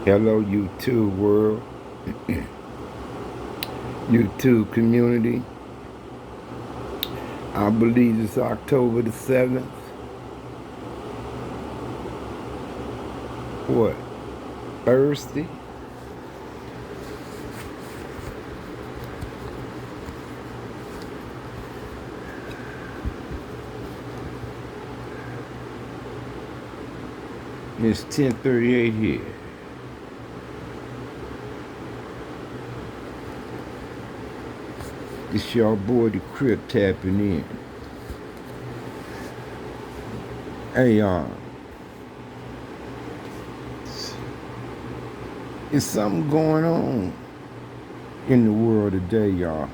Hello, YouTube world, YouTube community. I believe it's October the 7th. What? Thursday? It's 10:38 here. It's your boy the Crip tapping in. Hey, it's something going on in the world today, y'all.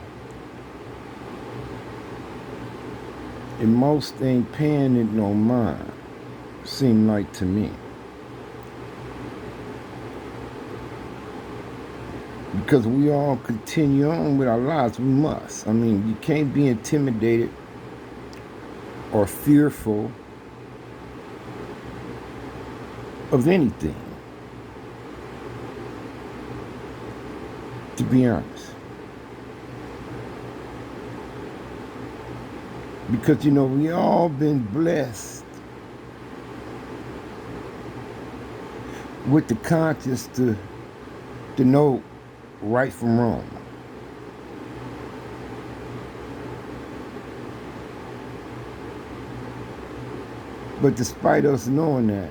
And most ain't paying it no mind, seem like to me. Because we all continue on with our lives, we must. I mean, you can't be intimidated or fearful of anything, to be honest. Because, we all been blessed with the conscience to know right from wrong. But despite us knowing that,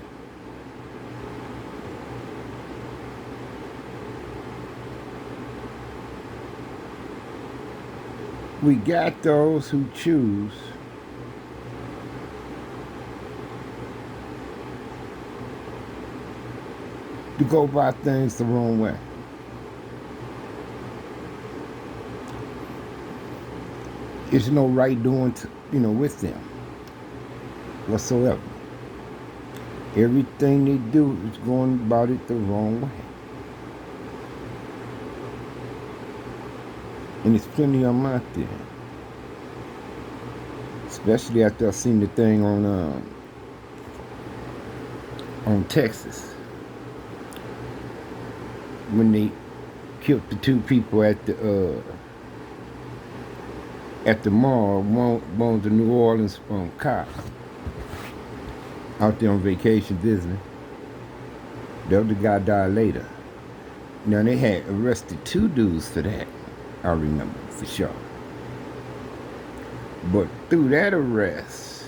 we got those who choose to go about things the wrong way. There's no right doing, with them whatsoever. Everything they do is going about it the wrong way. And there's plenty of them out there. Especially after I seen the thing on Texas, when they killed the two people at the mall. One was a New Orleans cop out there on vacation visiting. The other guy died later. Now they had arrested two dudes for that, I remember for sure. But through that arrest,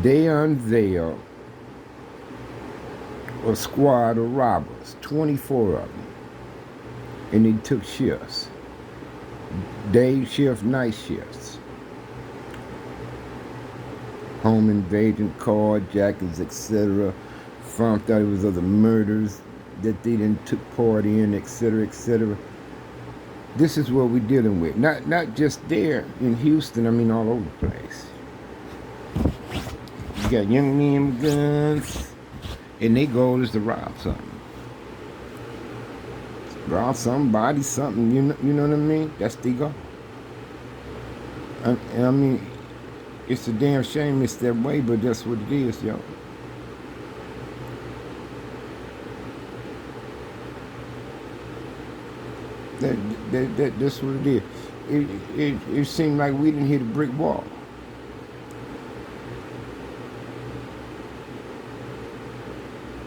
they unveiled a squad of robbers, 24 of them, and they took shifts. Day shift, night shifts. Home invasion, carjackings, etc. Found out it was other murders that they didn't took part in, etc., etc. This is what we're dealing with. Not just there in Houston, I mean all over the place. You got young men with guns, and their goal is to rob something. Rob somebody, something, you know what I mean? That's the goal. And I mean, it's a damn shame it's that way, but that's what it is, yo. That's what it is. It seemed like we didn't hit a brick wall.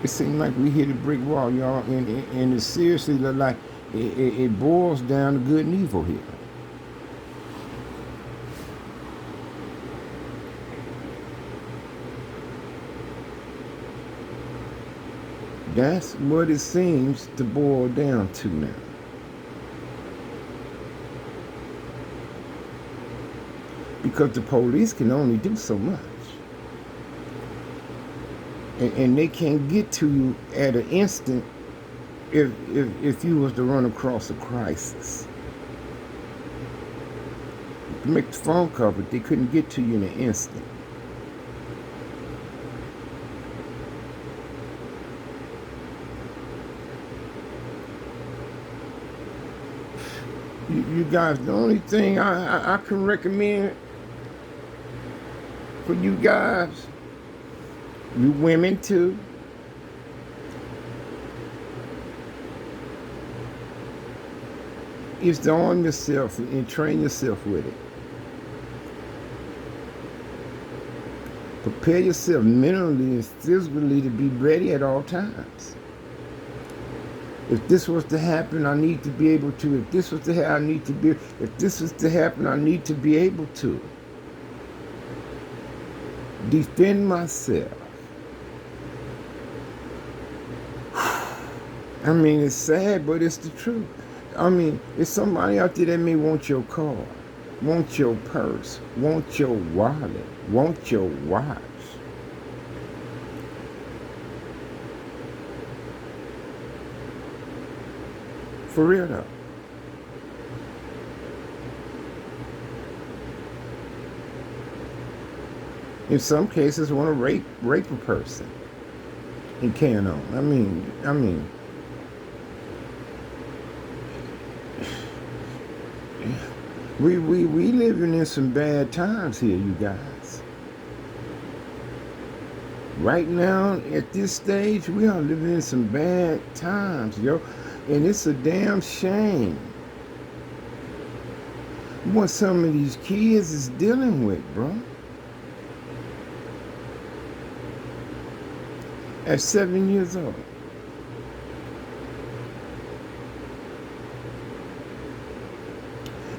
It seemed like we hit a brick wall, y'all, and it seriously looked like it boils down to good and evil here. That's what it seems to boil down to now. Because the police can only do so much. And they can't get to you at an instant if you was to run across a crisis. To make the phone call, but they couldn't get to you in an instant. You guys, the only thing I can recommend for you guys, you women too, is to arm yourself and train yourself with it. Prepare yourself mentally and physically to be ready at all times. If this was to happen, I need to be able to. If this was to happen, I need to be. If this was to happen, I need to be able to defend myself. I mean, it's sad, but it's the truth. I mean, it's somebody out there that may want your car, want your purse, want your wallet, want your watch. For real though. In some cases, want to rape a person and carry on. I mean, we living in some bad times here, you guys. Right now, at this stage, we are living in some bad times, yo. And it's a damn shame what some of these kids is dealing with, bro. At 7 years old.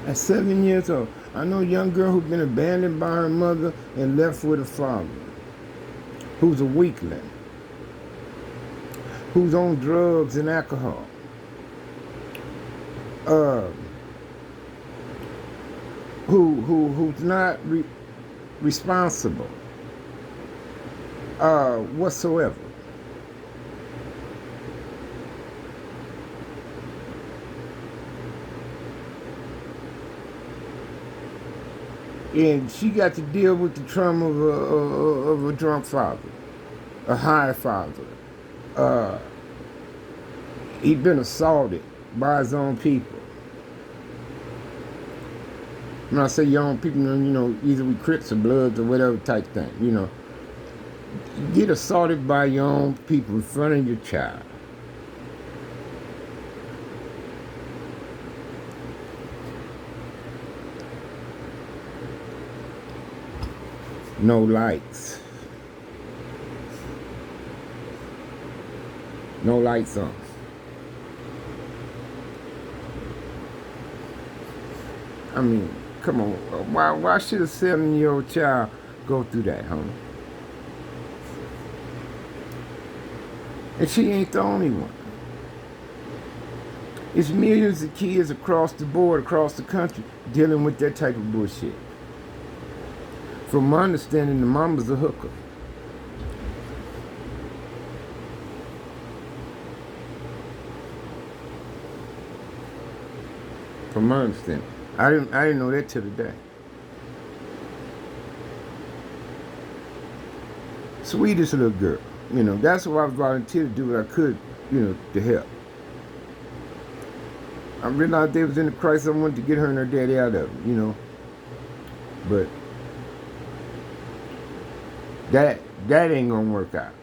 At 7 years old. I know a young girl who's been abandoned by her mother and left with a father, who's a weakling, who's on drugs and alcohol. Who's not responsible whatsoever. And she got to deal with the trauma of a drunk father, a high father. He'd been assaulted by his own people. When I say your own people, either we Crips or Bloods or whatever type thing, Get assaulted by your own people in front of your child. No lights. No lights on. I mean, come on. Why should a 7-year-old child go through that, homie? And she ain't the only one. It's millions of kids across the board, across the country, dealing with that type of bullshit. From my understanding, the mama's a hooker. From my understanding. I didn't know that till today. Sweetest little girl. That's why I volunteered to do what I could, to help. I realized they was in the crisis. I wanted to get her and her daddy out of it, But that ain't gonna work out.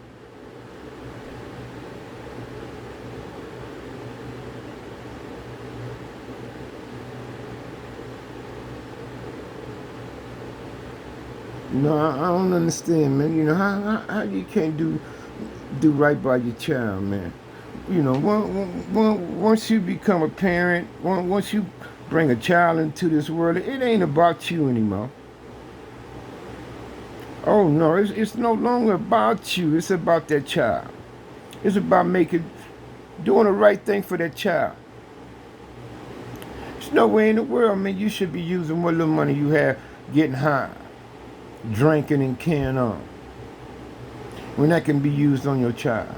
I don't understand, man. How you can't do right by your child, man. Once you become a parent, once you bring a child into this world, it ain't about you anymore. Oh no, it's no longer about you. It's about that child. It's about doing the right thing for that child. There's no way in the world, man, you should be using what little money you have, getting high, drinking and carrying on, when that can be used on your child.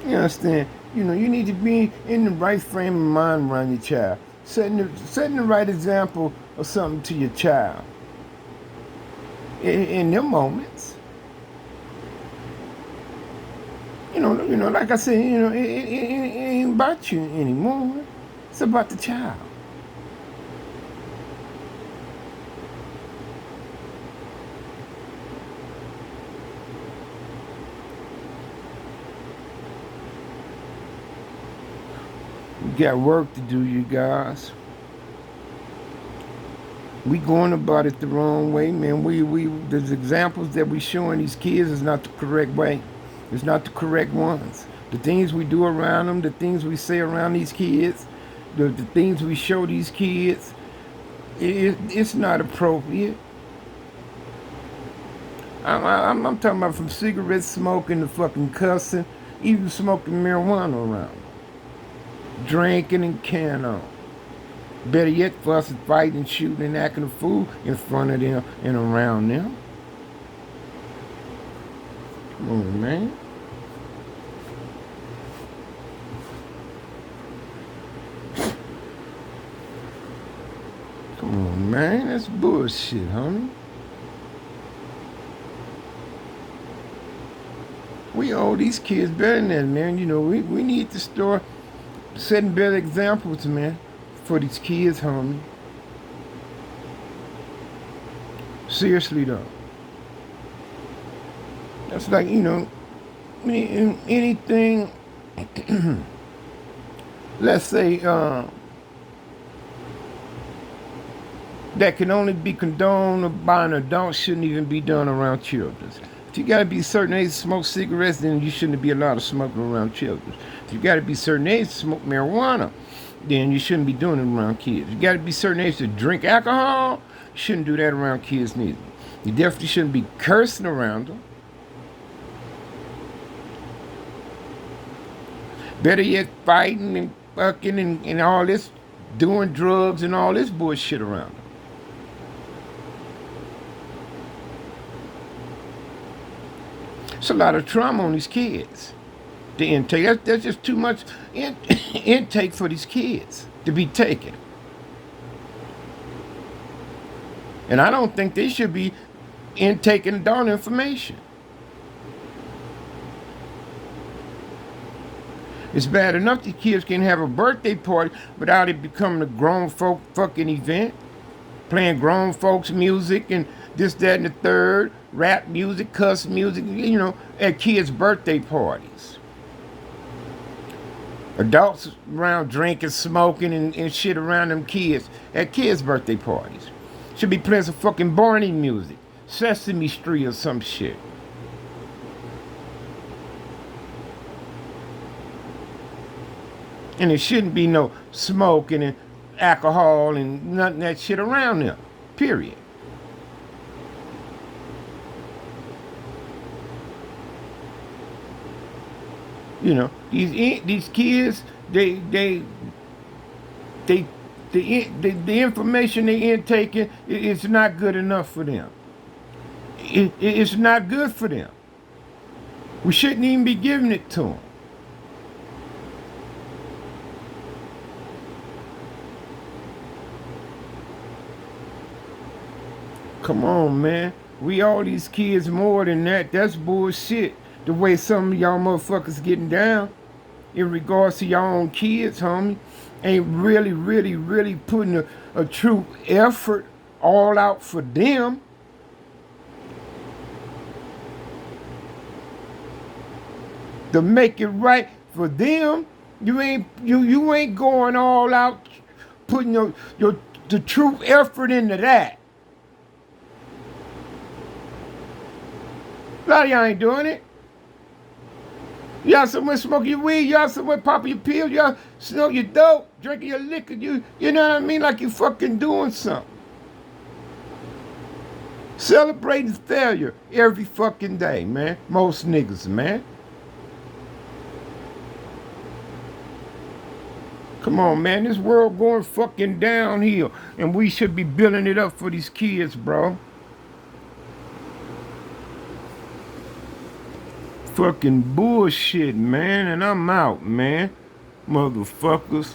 You understand? You need to be in the right frame of mind around your child. Setting the right example of something to your child. In them moments. Like I said, it ain't about you anymore. It's about the child. Got work to do, you guys. We going about it the wrong way, man. The examples that we showing these kids is not the correct way. It's not the correct ones. The things we do around them, the things we say around these kids, the things we show these kids, it's not appropriate. I'm talking about from cigarette smoking to fucking cussing, even smoking marijuana around, drinking and carrying on. Better yet, fussing, fighting, shooting, and acting a fool in front of them and around them. Come on, man. Come on, man. That's bullshit, homie. We owe these kids better than that, man. You know, we need to start setting better examples, man, for these kids, homie. Seriously, though. That's like, you know, anything, let's say, that can only be condoned by an adult shouldn't even be done around children. If you got to be a certain age to smoke cigarettes, then you shouldn't be allowed to smoke around children. If you got to be a certain age to smoke marijuana, then you shouldn't be doing it around kids. You got to be a certain age to drink alcohol, you shouldn't do that around kids neither. You definitely shouldn't be cursing around them. Better yet, fighting and fucking and all this, doing drugs and all this bullshit around them. It's a lot of trauma on these kids. The intake, that's just too much intake for these kids to be taken. And I don't think they should be intaking darn information. It's bad enough the kids can have a birthday party without it becoming a grown folk fucking event. Playing grown folks music and this, that, and the third. Rap music, cuss music, you know, at kids' birthday parties. Adults around drinking, smoking, and shit around them kids at kids' birthday parties. Should be playing some fucking Barney music. Sesame Street or some shit. And there shouldn't be no smoking and alcohol and nothing that shit around them. Period. You know, these kids, the information they intaking is not good enough for them. It's not good for them. We shouldn't even be giving it to them. Come on, man. We all these kids more than that. That's bullshit. The way some of y'all motherfuckers getting down in regards to y'all own kids, homie, ain't really putting a true effort all out for them. To make it right for them, you ain't going all out putting the true effort into that. A lot of y'all ain't doing it. Y'all somewhere smoking your weed, y'all somewhere popping your pills, y'all smoke your dope, drinking your liquor, you know what I mean? Like you fucking doing something. Celebrating failure every fucking day, man. Most niggas, man. Come on, man. This world going fucking downhill, and we should be building it up for these kids, bro. Fucking bullshit, man, and I'm out, man. Motherfuckers.